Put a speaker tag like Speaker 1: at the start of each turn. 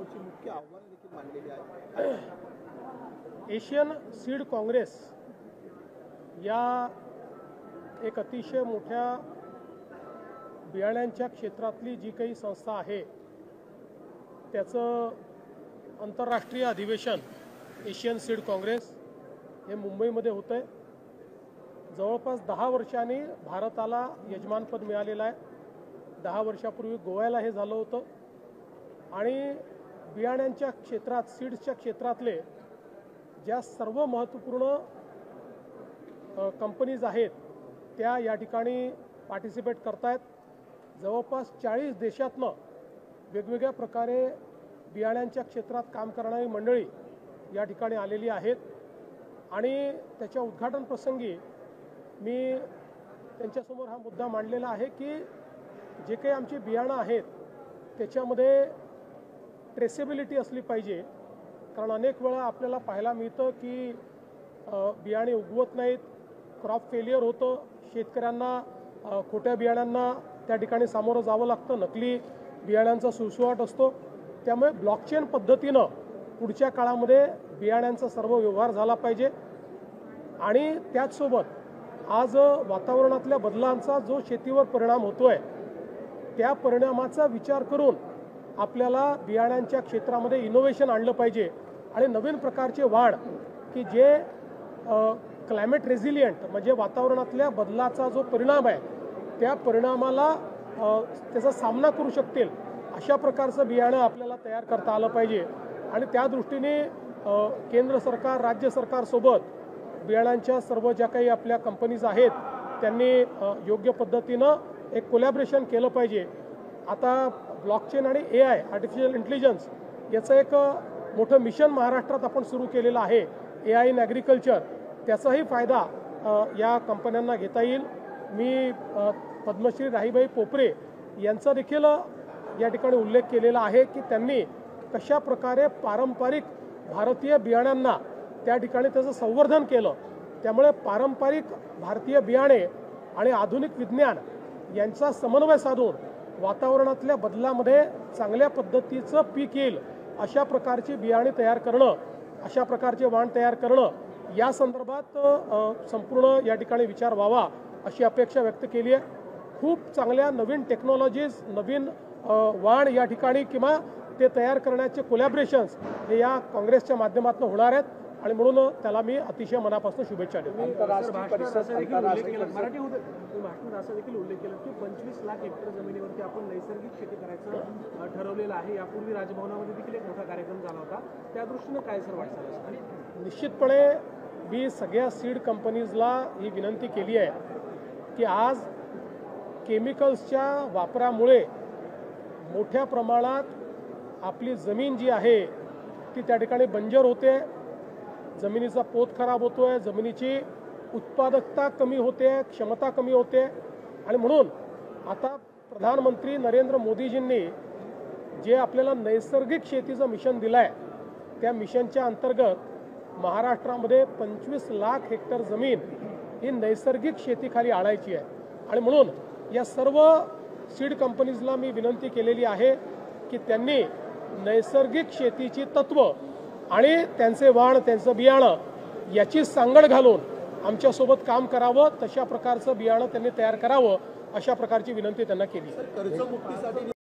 Speaker 1: याबाबतची मुख्य आव्हाने देखील मांडलेली आहेत.
Speaker 2: एशियन सीड काँग्रेस या एक अतिशय मोठ्या बियाण्यांच्या क्षेत्रातली जी काही संस्था आहे त्याचं आंतरराष्ट्रीय अधिवेशन एशियन सीड काँग्रेस हे मुंबईमध्ये होतं आहे. जवळपास 10 वर्षांनी भारताला यजमानपद मिळालेलं आहे. 10 वर्षापूर्वी गोव्याला हे झालं होतं आणि बियाण्यांच्या क्षेत्रात सीड्सच्या क्षेत्रातले ज्या सर्व महत्त्वपूर्ण कंपनीज आहेत त्या या ठिकाणी पार्टिसिपेट करतायत. जवळपास 40 देशातनं वेगवेगळ्या प्रकारे बियाण्यांच्या क्षेत्रात काम करणारी मंडळी या ठिकाणी आलेली आहेत आणि त्याच्या उद्घाटन प्रसंगी मी त्यांच्यासमोर हा मुद्दा मांडलेला आहे की जे काही आमची बियाणं आहेत त्याच्यामध्ये ट्रेसेबिलिटी असली पाहिजे. कारण अनेक वेळा आपल्याला पाहायला मिळतं की बियाणे उगवत नाहीत, क्रॉप फेलियर होतं, शेतकऱ्यांना खोट्या बियाण्यांना त्या ठिकाणी सामोरं जावं लागतं, नकली बियाण्यांचा सुळसुळाट असतो. त्यामुळे ब्लॉकचेन पद्धतीनं पुढच्या काळामध्ये बियाण्यांचा सर्व व्यवहार झाला पाहिजे आणि त्याचसोबत आज वातावरणातल्या बदलांचा जो शेतीवर परिणाम होतोय त्या परिणामाचा विचार करून आपल्याला बियाण्यांच्या क्षेत्रामध्ये इनोव्हेशन आणलं पाहिजे आणि नवीन प्रकारचे वाढ की जे क्लायमेट रेझिलियंट म्हणजे वातावरणातल्या बदलाचा जो परिणाम आहे त्या परिणामाला त्याचा सामना करू शकतील अशा प्रकारचं बियाणं आपल्याला तयार करता आलं पाहिजे. आणि त्या दृष्टीने केंद्र सरकार राज्य सरकारसोबत बियाण्यांच्या सर्व ज्या काही आपल्या कंपनीज आहेत त्यांनी योग्य पद्धतीनं एक कोलॅबरेशन केलं पाहिजे. आता ब्लॉकचेन आणि AI आर्टिफिशियल इंटेलिजन्स याचं एक मोठं मिशन महाराष्ट्रात आपण सुरू केलेलं आहे, AI इन ॲग्रिकल्चर. त्याचाही फायदा या कंपन्यांना घेता येईल. मी पद्मश्री राहीबाई पोपरे यांचा देखील या ठिकाणी उल्लेख केलेला आहे की त्यांनी कशा प्रकारे पारंपरिक भारतीय बियाण्यांना त्या ठिकाणी त्याचं संवर्धन केलं. त्यामुळे पारंपरिक भारतीय बियाणे आणि आधुनिक विज्ञान यांचा समन्वय साधून वातावरणातल्या बदलामध्ये चांगल्या पद्धतीचं पीक येईल अशा प्रकारची बियाणे तयार करणं, अशा प्रकारचे वाण तयार करणं या संदर्भात संपूर्ण या ठिकाणी विचार व्हावा अशी अपेक्षा व्यक्त केली आहे. खूप चांगल्या नवीन टेक्नॉलॉजीज, नवीन वाण या ठिकाणी किंवा ते तयार करण्याचे कोलॅबरेशन्स हे या काँग्रेसच्या माध्यमातून होणार आहेत आणि म्हणून त्याला मी अतिशय मनापासून शुभेच्छा देतो.
Speaker 3: भाषणात असा देखील उल्लेख केला की 25 लाख हेक्टर जमिनीवरती आपण नैसर्गिक शेती करायचं ठरवलेलं आहे. यापूर्वी राजभवनामध्ये देखील एक मोठा कार्यक्रम झाला होता. त्या दृष्टीनं काय सर वाटतं?
Speaker 2: निश्चितपणे मी सगळ्या सीड कंपनीजला ही विनंती केली आहे की आज केमिकल्सच्या वापरामुळे मोठ्या प्रमाणात आपली जमीन जी आहे ती त्या ठिकाणी बंजर होते, जमिनीचा पोत खराब होतोय, जमिनीची उत्पादकता कमी होते, क्षमता कमी होते. आणि म्हणून आता प्रधानमंत्री नरेंद्र मोदीजींनी जे आपल्याला नैसर्गिक शेतीचं मिशन दिलं आहे त्या मिशनच्या अंतर्गत महाराष्ट्रामध्ये 25 लाख हेक्टर जमीन ही नैसर्गिक शेतीखाली आणायची आहे. आणि म्हणून या सर्व सीड कंपनीजला मी विनंती केलेली आहे की त्यांनी नैसर्गिक शेतीची तत्व आणि त्यांचे वाण, त्यांचं बियाणं याची सांगड घालून आमच्यासोबत काम करावं, तशा प्रकारचं बियाणं त्यांनी तयार करावं अशा प्रकारची विनंती त्यांना केली.
Speaker 1: कर्जमुक्तीसाठी